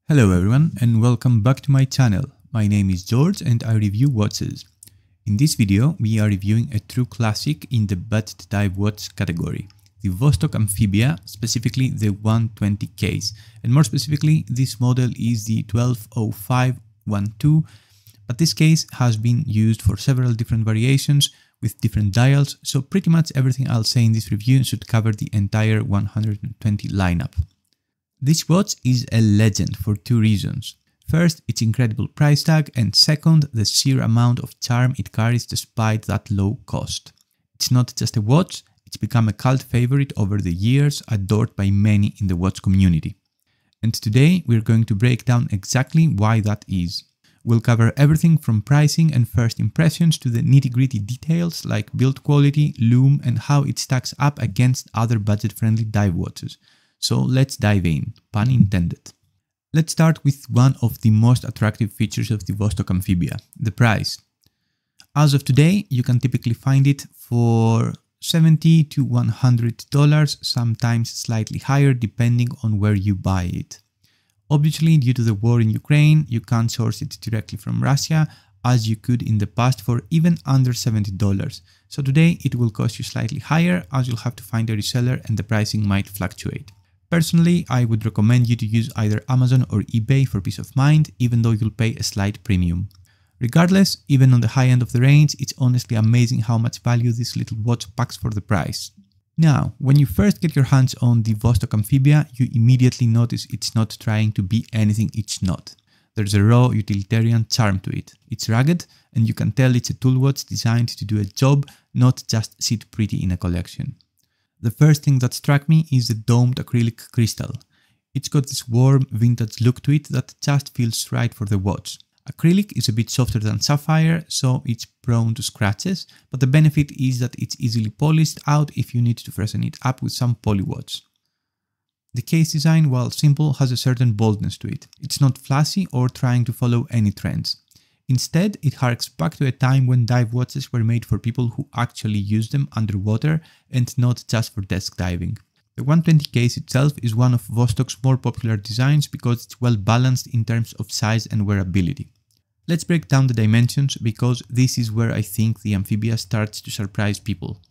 Hello everyone and welcome back to my channel. My name is George and I review watches. In this video we are reviewing a true classic in the budget dive watch category, the Vostok Amphibia, specifically the 120 case, and more specifically this model is the 120512, but this case has been used for several different variations with different dials, so pretty much everything I'll say in this review should cover the entire 120 lineup. This watch is a legend for two reasons. First, its incredible price tag, and second, the sheer amount of charm it carries despite that low cost. It's not just a watch, it's become a cult favorite over the years, adored by many in the watch community. And today we're going to break down exactly why that is. We'll cover everything from pricing and first impressions to the nitty-gritty details like build quality, lume, and how it stacks up against other budget-friendly dive watches. So let's dive in, pun intended. Let's start with one of the most attractive features of the Vostok Amphibia, the price. As of today, you can typically find it for $70 to $100, sometimes slightly higher depending on where you buy it. Obviously, due to the war in Ukraine, you can't source it directly from Russia as you could in the past for even under $70. So today it will cost you slightly higher as you'll have to find a reseller and the pricing might fluctuate. Personally, I would recommend you to use either Amazon or eBay for peace of mind, even though you'll pay a slight premium. Regardless, even on the high end of the range, it's honestly amazing how much value this little watch packs for the price. Now, when you first get your hands on the Vostok Amphibia, you immediately notice it's not trying to be anything it's not. There's a raw utilitarian charm to it. It's rugged, and you can tell it's a tool watch designed to do a job, not just sit pretty in a collection. The first thing that struck me is the domed acrylic crystal. It's got this warm, vintage look to it that just feels right for the watch. Acrylic is a bit softer than sapphire, so it's prone to scratches, but the benefit is that it's easily polished out if you need to freshen it up with some polywash. The case design, while simple, has a certain boldness to it. It's not flashy or trying to follow any trends. Instead, it harks back to a time when dive watches were made for people who actually use them underwater and not just for desk diving. The 120 case itself is one of Vostok's more popular designs because it's well balanced in terms of size and wearability. Let's break down the dimensions because this is where I think the Amphibia starts to surprise people.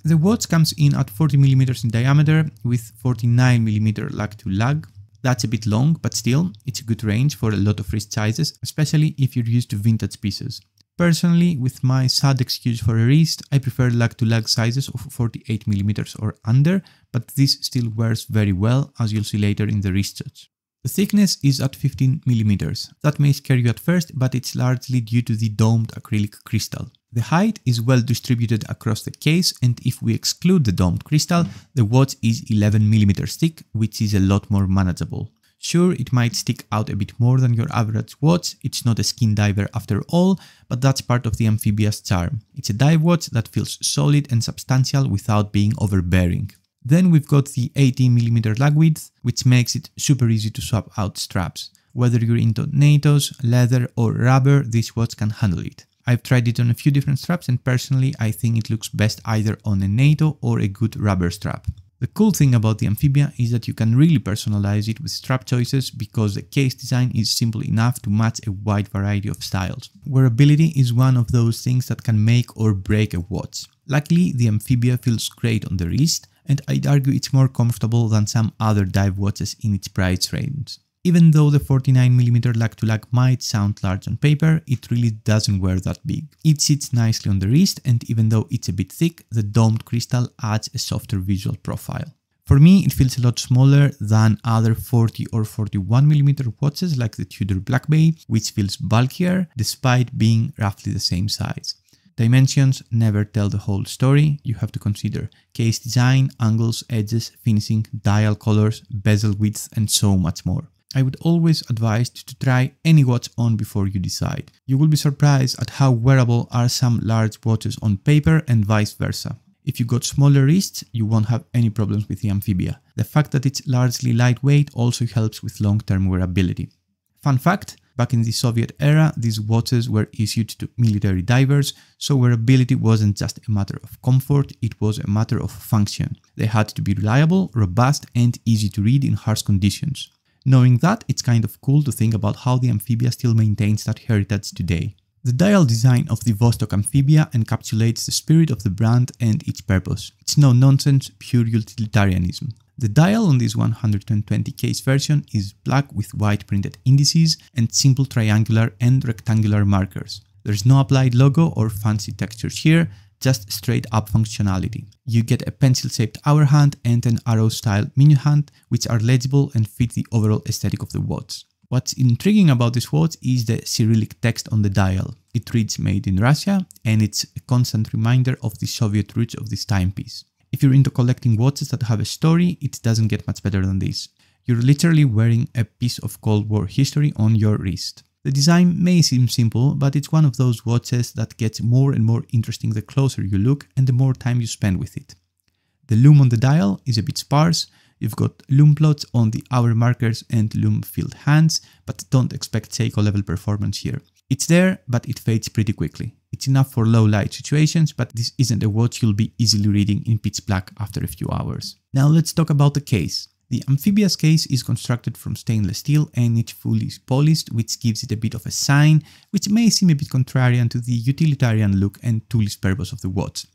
The watch comes in at 40mm in diameter with 49mm lug-to-lug. That's a bit long, but still, it's a good range for a lot of wrist sizes, especially if you're used to vintage pieces. Personally, with my sad excuse for a wrist, I prefer lug-to-lug sizes of 48mm or under, but this still wears very well, as you'll see later in the wrist shots. The thickness is at 15mm. That may scare you at first, but it's largely due to the domed acrylic crystal. The height is well distributed across the case, and if we exclude the domed crystal, the watch is 11mm thick, which is a lot more manageable. Sure, it might stick out a bit more than your average watch, it's not a skin diver after all, but that's part of the Amphibia's charm. It's a dive watch that feels solid and substantial without being overbearing. Then we've got the 18mm lug width, which makes it super easy to swap out straps. Whether you're into NATOs, leather or rubber, this watch can handle it. I've tried it on a few different straps and personally I think it looks best either on a NATO or a good rubber strap. The cool thing about the Amphibia is that you can really personalize it with strap choices because the case design is simple enough to match a wide variety of styles. Wearability is one of those things that can make or break a watch. Luckily, the Amphibia feels great on the wrist, and I'd argue it's more comfortable than some other dive watches in its price range. Even though the 49mm lug-to-lug might sound large on paper, it really doesn't wear that big. It sits nicely on the wrist, and even though it's a bit thick, the domed crystal adds a softer visual profile. For me, it feels a lot smaller than other 40 or 41mm watches like the Tudor Black Bay, which feels bulkier despite being roughly the same size. Dimensions never tell the whole story. You have to consider case design, angles, edges, finishing, dial colors, bezel width, and so much more. I would always advise to try any watch on before you decide. You will be surprised at how wearable are some large watches on paper and vice versa. If you got smaller wrists, you won't have any problems with the Amphibia. The fact that it's largely lightweight also helps with long-term wearability. Fun fact, back in the Soviet era, these watches were issued to military divers, so wearability wasn't just a matter of comfort, it was a matter of function. They had to be reliable, robust, and easy to read in harsh conditions. Knowing that, it's kind of cool to think about how the Amphibia still maintains that heritage today. The dial design of the Vostok Amphibia encapsulates the spirit of the brand and its purpose. It's no nonsense, pure utilitarianism. The dial on this 120 case version is black with white printed indices and simple triangular and rectangular markers. There's no applied logo or fancy textures here, just straight up functionality. You get a pencil-shaped hour hand and an arrow-style minute hand, which are legible and fit the overall aesthetic of the watch. What's intriguing about this watch is the Cyrillic text on the dial. It reads "Made in Russia" and it's a constant reminder of the Soviet roots of this timepiece. If you're into collecting watches that have a story, it doesn't get much better than this. You're literally wearing a piece of Cold War history on your wrist. The design may seem simple, but it's one of those watches that gets more and more interesting the closer you look and the more time you spend with it. The lume on the dial is a bit sparse. You've got lume plots on the hour markers and lume-filled hands, but don't expect Seiko level performance here. It's there, but it fades pretty quickly. It's enough for low light situations, but this isn't a watch you'll be easily reading in pitch black after a few hours. Now let's talk about the case. The Amphibia's case is constructed from stainless steel and it's fully polished, which gives it a bit of a shine, which may seem a bit contrarian to the utilitarian look and toolist purpose of the watch.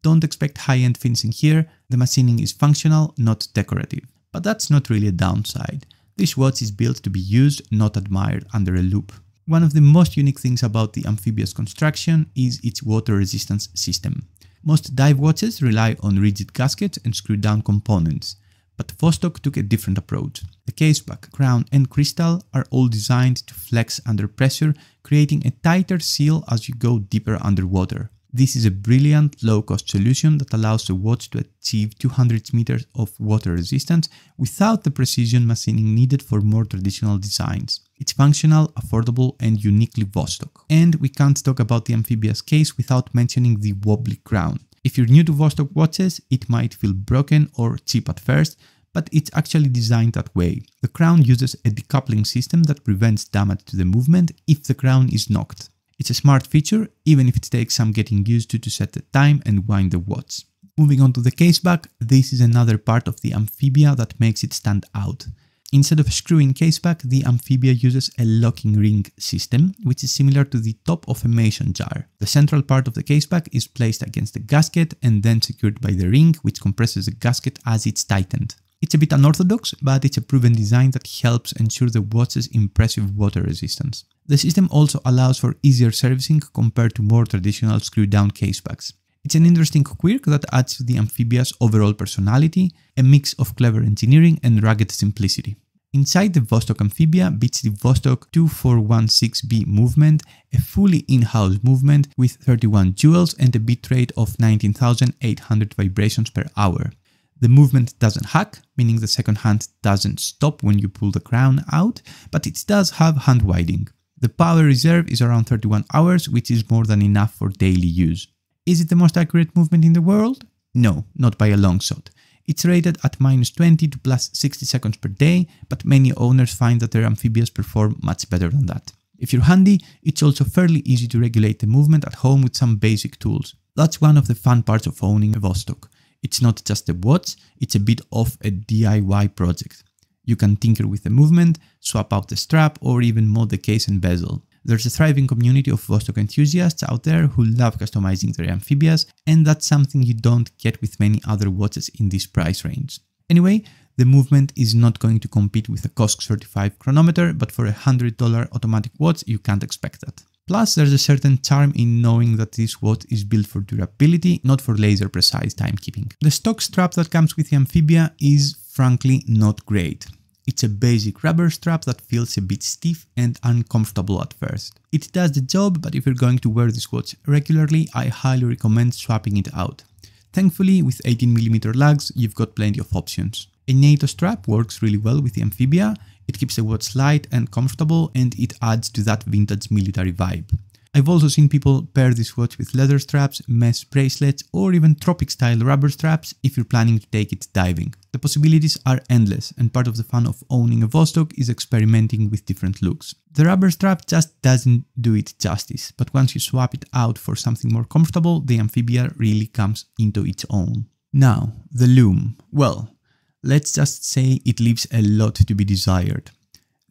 Don't expect high-end finishing here, the machining is functional, not decorative. But that's not really a downside. This watch is built to be used, not admired under a loupe. One of the most unique things about the Amphibia's construction is its water resistance system. Most dive watches rely on rigid gaskets and screw-down components, but Vostok took a different approach. The caseback, crown and crystal are all designed to flex under pressure, creating a tighter seal as you go deeper underwater. This is a brilliant low-cost solution that allows the watch to achieve 200 meters of water resistance without the precision machining needed for more traditional designs. It's functional, affordable and uniquely Vostok. And we can't talk about the Amphibia's case without mentioning the wobbly crown. If you're new to Vostok watches, it might feel broken or cheap at first, but it's actually designed that way. The crown uses a decoupling system that prevents damage to the movement if the crown is knocked. It's a smart feature, even if it takes some getting used to set the time and wind the watch. Moving on to the caseback, this is another part of the Amphibia that makes it stand out. Instead of a screw-in caseback, the Amphibia uses a locking ring system, which is similar to the top of a mason jar. The central part of the caseback is placed against the gasket and then secured by the ring, which compresses the gasket as it's tightened. It's a bit unorthodox, but it's a proven design that helps ensure the watch's impressive water resistance. The system also allows for easier servicing compared to more traditional screw-down casebacks. It's an interesting quirk that adds to the Amphibia's overall personality, a mix of clever engineering and rugged simplicity. Inside the Vostok Amphibia beats the Vostok 2416B movement, a fully in-house movement with 31 jewels and a bitrate of 19,800 vibrations per hour. The movement doesn't hack, meaning the second hand doesn't stop when you pull the crown out, but it does have hand winding. The power reserve is around 31 hours, which is more than enough for daily use. Is it the most accurate movement in the world? No, not by a long shot. It's rated at -20 to +60 seconds per day, but many owners find that their Amphibias perform much better than that. If you're handy, it's also fairly easy to regulate the movement at home with some basic tools. That's one of the fun parts of owning a Vostok. It's not just a watch, it's a bit of a DIY project. You can tinker with the movement, swap out the strap, or even mod the case and bezel. There's a thriving community of Vostok enthusiasts out there who love customizing their Amphibias, and that's something you don't get with many other watches in this price range. Anyway, the movement is not going to compete with a COSC certified chronometer, but for a $100 automatic watch, you can't expect that. Plus, there's a certain charm in knowing that this watch is built for durability, not for laser-precise timekeeping. The stock strap that comes with the Amphibia is, frankly, not great. It's a basic rubber strap that feels a bit stiff and uncomfortable at first. It does the job, but if you're going to wear this watch regularly, I highly recommend swapping it out. Thankfully, with 18mm lugs, you've got plenty of options. A NATO strap works really well with the Amphibia. It keeps the watch light and comfortable, and it adds to that vintage military vibe. I've also seen people pair this watch with leather straps, mesh bracelets, or even tropic-style rubber straps if you're planning to take it diving. The possibilities are endless, and part of the fun of owning a Vostok is experimenting with different looks. The rubber strap just doesn't do it justice, but once you swap it out for something more comfortable, the Amphibia really comes into its own. Now, the lume. Well, let's just say it leaves a lot to be desired.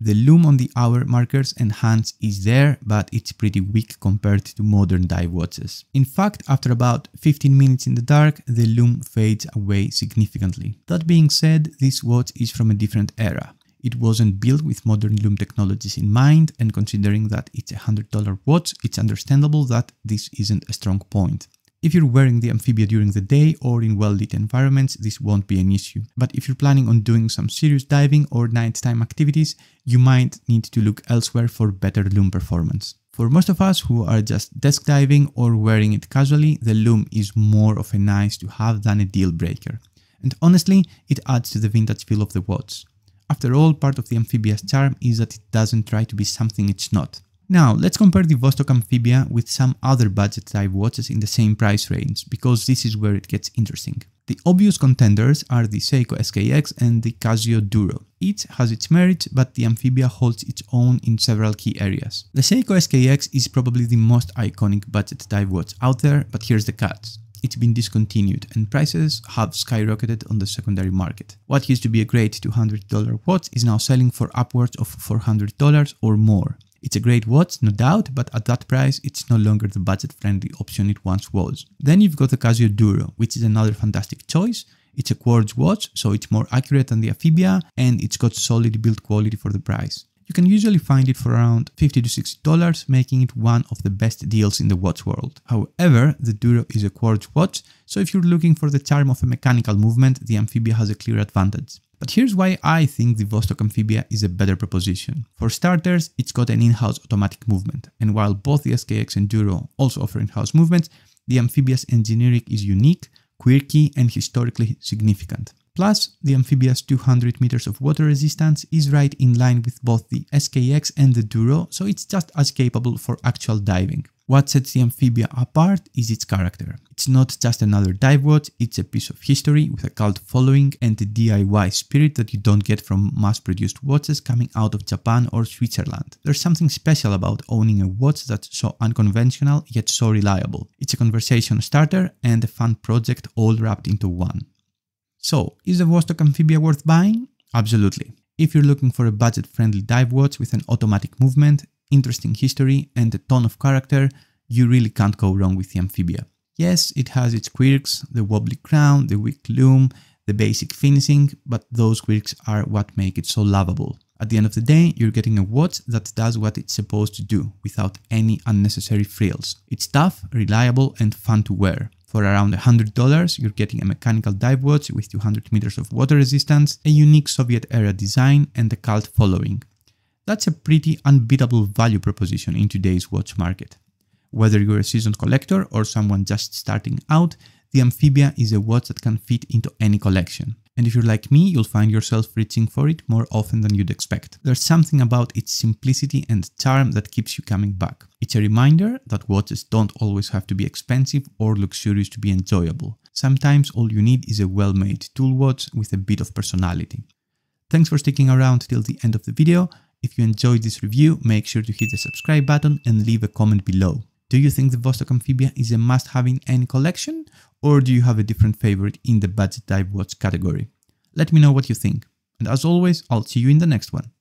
The lume on the hour markers and hands is there, but it's pretty weak compared to modern dive watches. In fact, after about 15 minutes in the dark, the lume fades away significantly. That being said, this watch is from a different era. It wasn't built with modern lume technologies in mind, and considering that it's a $100 watch, it's understandable that this isn't a strong point. If you're wearing the Amphibia during the day or in well-lit environments, this won't be an issue. But if you're planning on doing some serious diving or nighttime activities, you might need to look elsewhere for better lume performance. For most of us who are just desk diving or wearing it casually, the lume is more of a nice to have than a deal breaker. And honestly, it adds to the vintage feel of the watch. After all, part of the Amphibia's charm is that it doesn't try to be something it's not. Now, let's compare the Vostok Amphibia with some other budget dive watches in the same price range, because this is where it gets interesting. The obvious contenders are the Seiko SKX and the Casio Duro. Each has its merits, but the Amphibia holds its own in several key areas. The Seiko SKX is probably the most iconic budget dive watch out there, but here's the catch. It's been discontinued and prices have skyrocketed on the secondary market. What used to be a great $200 watch is now selling for upwards of $400 or more. It's a great watch, no doubt, but at that price, it's no longer the budget-friendly option it once was. Then you've got the Casio Duro, which is another fantastic choice. It's a quartz watch, so it's more accurate than the Amphibia, and it's got solid build quality for the price. You can usually find it for around $50 to $60, making it one of the best deals in the watch world. However, the Duro is a quartz watch, so if you're looking for the charm of a mechanical movement, the Amphibia has a clear advantage. But here's why I think the Vostok Amphibia is a better proposition. For starters, it's got an in-house automatic movement, and while both the SKX and Duro also offer in-house movements, the Amphibia's engineering is unique, quirky, and historically significant. Plus, the Amphibia's 200 meters of water resistance is right in line with both the SKX and the Duro, so it's just as capable for actual diving. What sets the Amphibia apart is its character. It's not just another dive watch, it's a piece of history with a cult following and a DIY spirit that you don't get from mass-produced watches coming out of Japan or Switzerland. There's something special about owning a watch that's so unconventional yet so reliable. It's a conversation starter and a fun project all wrapped into one. So, is the Vostok Amphibia worth buying? Absolutely. If you're looking for a budget-friendly dive watch with an automatic movement, interesting history, and a ton of character, you really can't go wrong with the Amphibia. Yes, it has its quirks, the wobbly crown, the weak lume, the basic finishing, but those quirks are what make it so lovable. At the end of the day, you're getting a watch that does what it's supposed to do, without any unnecessary frills. It's tough, reliable, and fun to wear. For around $100, you're getting a mechanical dive watch with 200 meters of water resistance, a unique Soviet-era design, and a cult following. That's a pretty unbeatable value proposition in today's watch market. Whether you're a seasoned collector or someone just starting out, the Amphibia is a watch that can fit into any collection. And if you're like me, you'll find yourself reaching for it more often than you'd expect. There's something about its simplicity and charm that keeps you coming back. It's a reminder that watches don't always have to be expensive or luxurious to be enjoyable. Sometimes all you need is a well-made tool watch with a bit of personality. Thanks for sticking around till the end of the video. If you enjoyed this review, make sure to hit the subscribe button and leave a comment below. Do you think the Vostok Amphibia is a must-have in any collection, or do you have a different favorite in the budget dive watch category? Let me know what you think. And as always, I'll see you in the next one.